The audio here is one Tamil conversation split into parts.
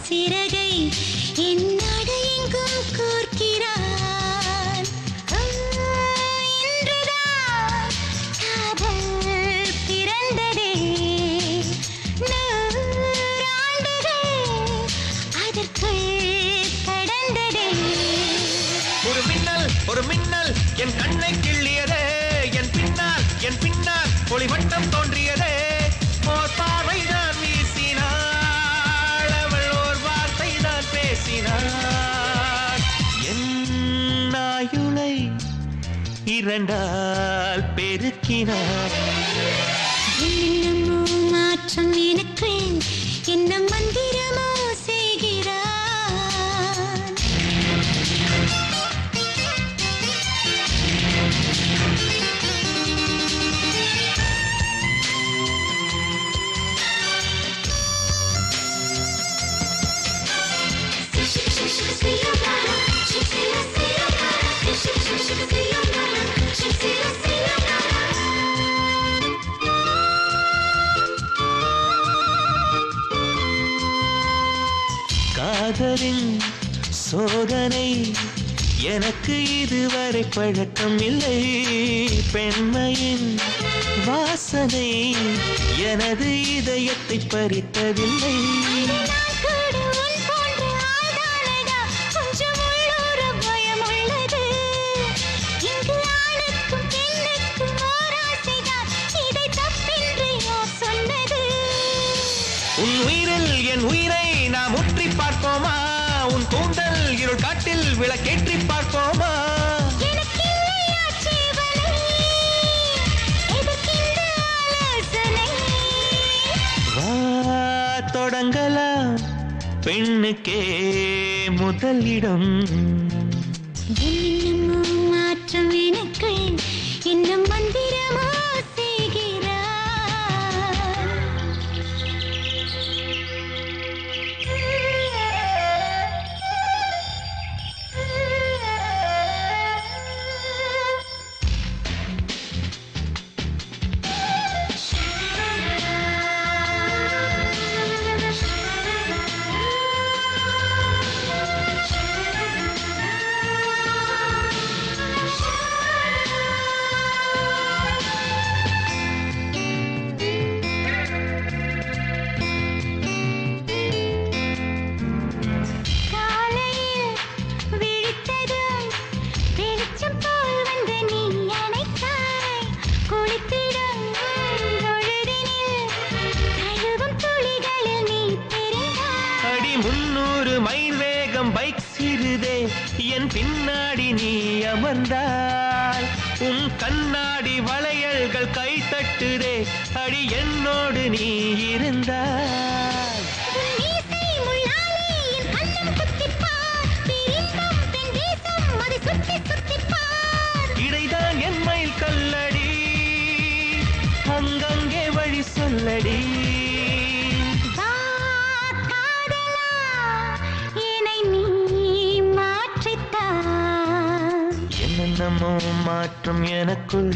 சிறகை என்னோடு எங்கும் கோர்க்கிறான். இன்றுதான் காதல் பிறந்ததே, நூறாண்டுகள் அதற்குள் கடந்ததே. ஒரு மின்னல் என் கண்ணை கிள்ளியதே, என் பின்னால் ஒளிவட்டம் தோன்றியதே. ஓர் பார்வைதான் வீசினாள், அவள் ஓர் வார்த்தை தான் பேசினாள். என் ஆயுளை இரண்டால் பெருக்கினாள். என்னமோ மாற்றம் எனக்கு, என்ன மந்திரமோ செய்கிறான். காதலின் சோதனை எனக்கு இதுவரை பழக்கம் இல்லை. பெண்மையின் வாசனை எனது இதயத்தை பறித்ததில்லை. உன் உயிரில் என் உயிரை நாம் உற்றி பார்ப்போமா? உன் கூந்தல் இருள் காட்டில் விளக்கேற்றி பார்ப்போமா? வா தொடங்கலாம், பெண்ணுக்கே முதலிடம். என்னமோ மாற்றம் எனக்கு, என்ன மந்திரமோ செய்கிறான். மைல் வேகம் பைக் சிறுதே, என் பின்னாடி நீ அமர்ந்தாய். உன் கண்ணாடி வளையல்கள் கை தட்டுதே, அடி என்னோடு நீ இருந்தாய். இடைதான் என் மயில் கல்லடி, அங்கங்கே வழி சொல்லடி. என்னமோ மாற்றம் எனக்குள்,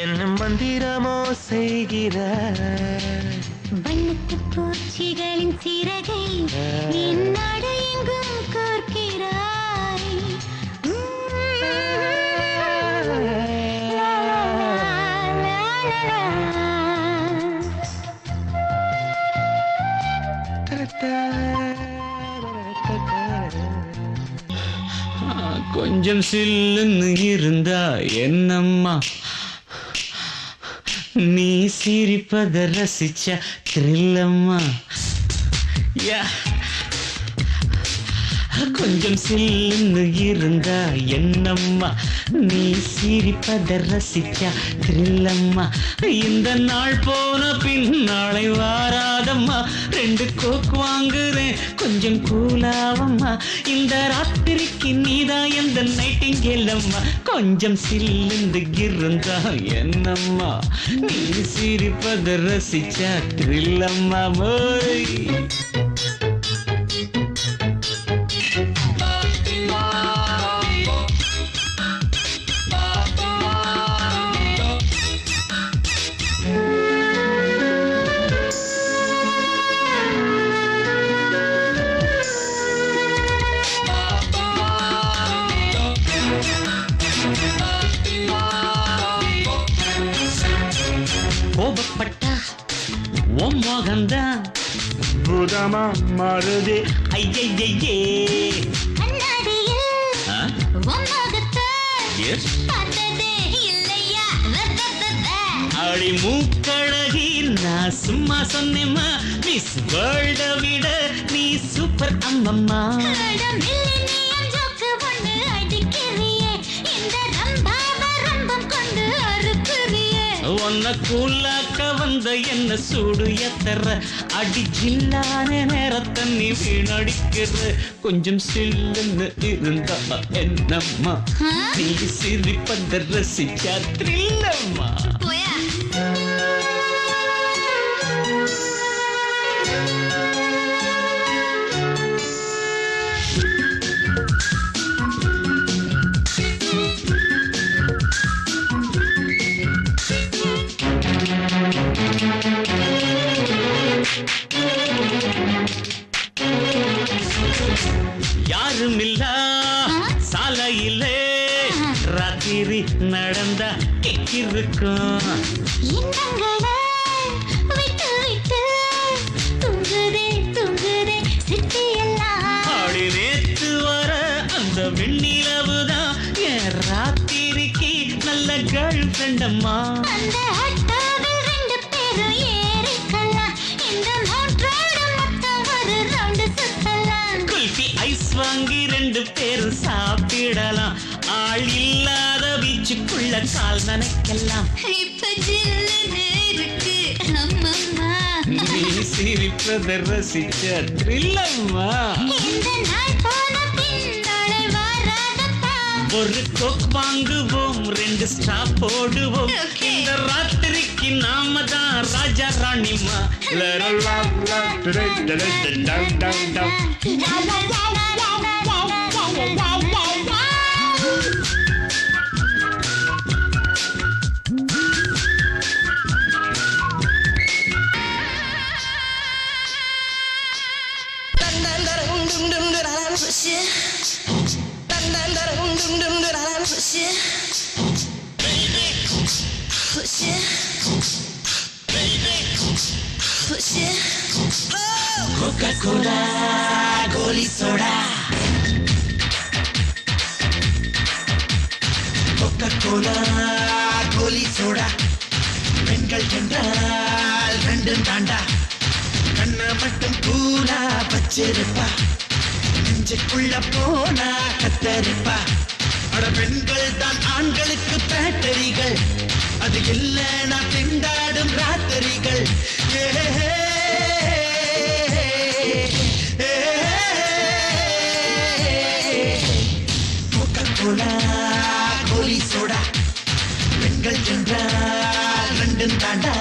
என்ன மந்திரமோ செய்கிறாய். வண்ணத்து பூச்சிகளின் சிறகை என்னோடு எங்கும் கோர்க்கிறாய். கொஞ்சம் சில்லுன்னு இருந்தா என்னம்மா, நீ சிரிப்பத ரசிச்ச த்ரில்லம்மா. கொஞ்சம் சில்லுன்னு இருந்தா என்னம்மா, நீ சிரிப்பத ரசிச்சா த்ரில்லம்மா இந்த நாள் போன பின் நாளை வாராதம்மா 2 கோக் வாங்குறேன் கொஞ்சம் கூலாவம்மா இந்த ராத்திரிக்கு நீதான் எந்த நைட்டிங்கேலம்மா கொஞ்சம் சில்லுந்து இருந்தா என்னம்மா நீ சிரிப்பத ரசிச்சா த்ரில்லம்மா மோய் கோபப்பட்டா உன் மோகந்தான் பூதமா மாறுது ஐயையே அடி மூக்கழகி நான் சும்மா சொன்னேம்மா மிஸ் வேர்ல்ட விட நீ சூப்பர் அம்மம்மா உன்ன கூலாக்க வந்த என்ன சூடு எத்தர அடி ஜில்லான நேரத்தை நீ வீணடிக்கிற கொஞ்சம் சில்லுன்னு இருந்தா என்னம்மா நீ சிரிப்பத ரசிச்சா த்ரில்லம்மா யாருமில்லா சாலையிலே ராத்திரி நடந்தா கிக்கிருக்கும் ஆடி நேத்து வர அந்த வெண்ணிலவுதான் என் ராத்திரிக்கு நல்ல கேர்ள் ஃப்ரெண்டம்மா குல்ஃபி ஐஸ் வாங்கி 2 பேரும் சாப்பிடலாம் ஆள் இல்லாத பீச்சுக்குள்ள கால் நனைக்கலாம் நீ சிரிப்பத ரசிச்ச த்ரில்லம்மா ஒரு கோக் வாங்குவோம் 2 ஸ்டாப் போடுவோம் இந்த ராத்திரிக்கு நாம தான் ராஜா ராணிமா Coca-Cola, கோலி சோடா Coca-Cola, கோலி சோடா பெண்கள் என்றால் 2 தாண்டா கண்ண மட்டும் கூலா பச்சிருப்பா நெஞ்சுக்குள்ள போனா கத்தரிப்பா அட பெண்கள் தான் ஆண்களுக்கு பேட்டரிகள் அது இல்லைனா திண்டாடும் ராத்திரிகள் Coca-Cola, கோலி சோடா பெண்கள் என்றால் 2 தாண்டா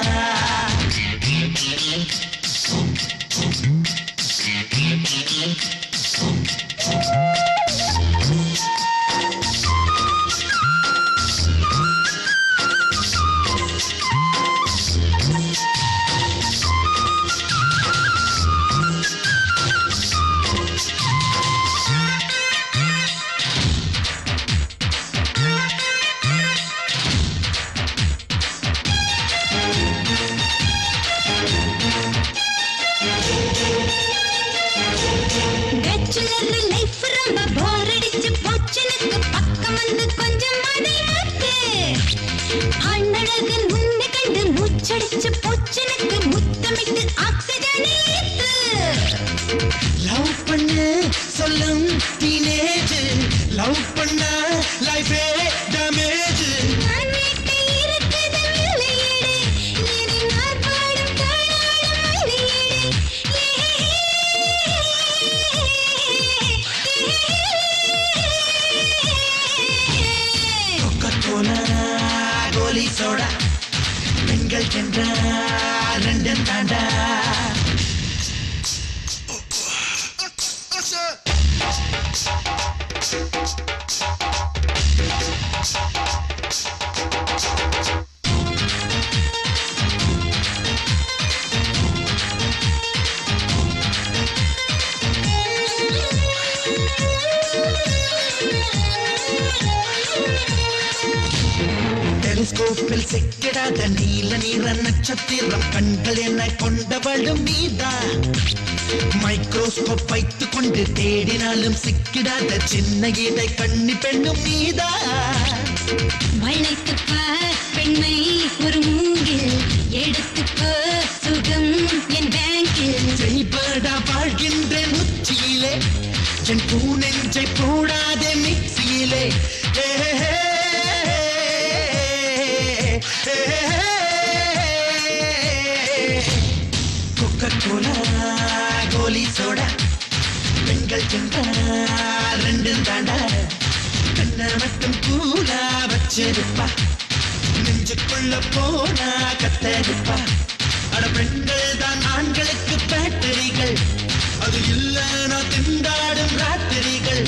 லவ் பண்ண லைஃபே கோலா கோலி சோடா பெண்கள் சென்றால் ரெண்டும் தாண்டா டெலிஸ்கோப்பில் சிக்கிடாத நீல நீர நட்சத்திரம் கண்கள் என்ன கொண்டவளும் நீதான் மைக்ரோஸ்கோப் வைத்துக் கொண்டு தேடினாலும் சிக்கிடாத சின்ன இடை கண்ணி பெண்ணும் நீதான் வளைத்துப்பா பெண்மை ஒரு மூங்கில் எடுத்துக்கோ சுகம் என் பேங்கில் செய்படா வாழ்கின்ற உச்சியிலே என் பூனெஞ்சை போடாதே மிக்சியிலே கொக்கோலா கோலி சோடா பெண்கள் சென்றால் ரெண்டும் தாண்டா கண்ண மட்டும் கூலா வச்சிருப்பா நெஞ்சுக்குள்ள போனா கத்தரிப்பா அட பெண்கள் தான் ஆண்களுக்கு பேட்டரிகள் அது இல்லைனா திண்டாடும் ராத்திரிகள்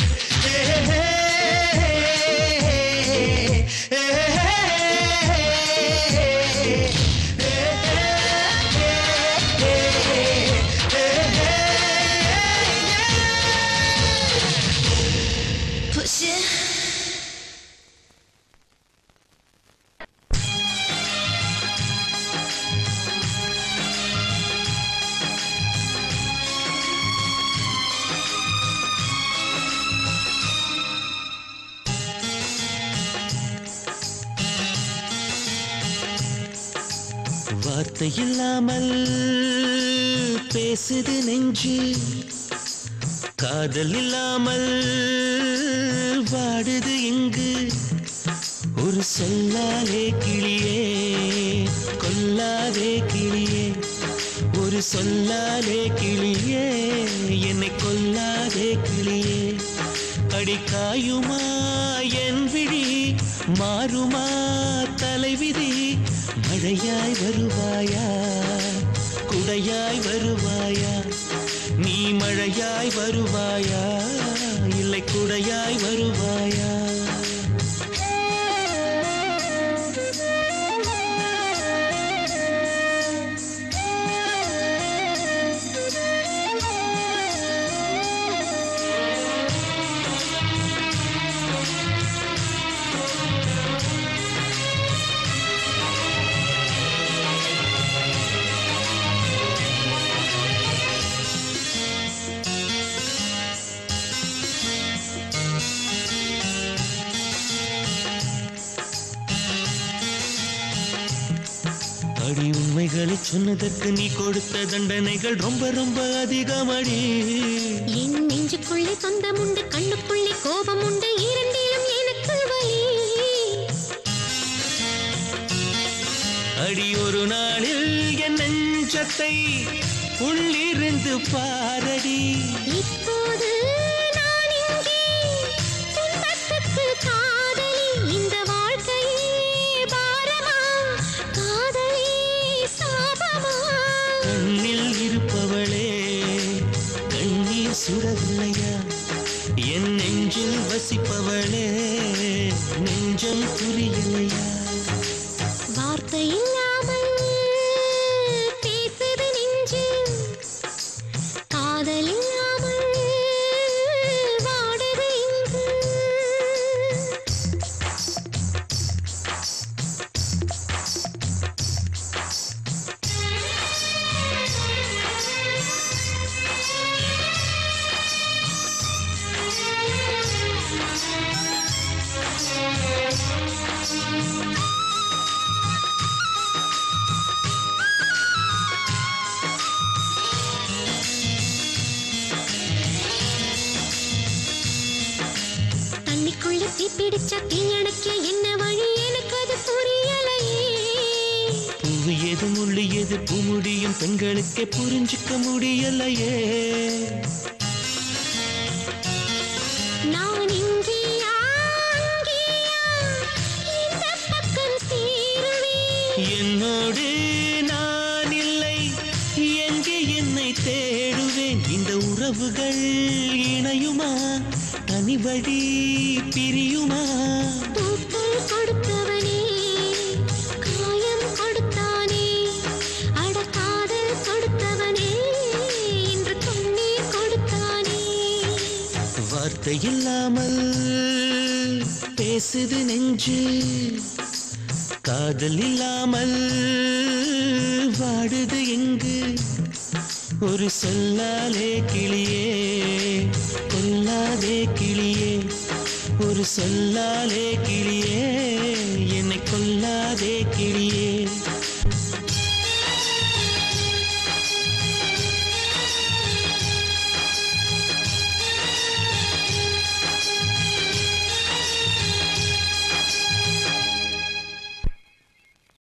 வார்த்தை இல்லாமல் பேசுது நெஞ்சு காதல் இல்லாமல் வாடுது இங்கு ஒரு சொல்லாலே கிளியே கொல்லாதே கிளியே ஒரு சொல்லாலே கிளியே என்னை கொல்லாதே கிளியே அடிக்காயுமா என் விழி மாறுமா தலைவிதி மழையாய் வருவாயா குடையாய் வருவாயா நீ மழையாய் வருவாயா இல்லை குடையாய் வருவாயா அடி உண்மைகளை சொன்னதற்கு நீ கொடுத்த தண்டனைகள் ரொம்ப ரொம்ப அதிகமடி என் நெஞ்சுக்குள்ளே சொந்தம் உண்டு கண்ணுக்குள்ளே கோபம் உண்டு இரண்டிலும் எனக்கு வலி அடி ஒரு நாளில் என் நெஞ்சத்தை உள்ளிருந்து பாரடி இப்போது நான் இங்கே துன்பத்துக்கு காதலி இந்த வாழ்க்கையே பாரமா காதலி சாபமா கண்ணில் இருப்பவளே கண்ணீர் சுடவில்லையா என் நெஞ்சில் வசிப்பவளே நெஞ்சம் புரியலையா வார்த்தை இல்லாமல் பேசுது நெஞ்சு காதல் இல்லாமல் வாடுது இங்கு தண்ணிக்குள்ள தீப்பிடிச்ச தீயணைக்க என்ன வழி எனக்கு அது புரியலையே பூவு எது முள்ளு எது பூ முடியும் பெண்களுக்கே புரிஞ்சுக்க முடியலையே நான் இங்கேயா அங்கேயா என் உறவுகள் இணையுமா தனி வழி பிரியுமா பூக்கள் கொடுத்தவனே காயம் கொடுத்தானே அட காதல் கொடுத்தவனே இன்று கண்ணீர் கொடுத்தானே வார்த்தை இல்லாமல் பேசுது நெஞ்சு காதல் இல்லாமல் வாடுது எங்கு ஒரு சொல்லாலே கிளியே கொல்லாதே கிளியே ஒரு சொல்லாலே கிளியே என்னை கொல்லாதே கிளியே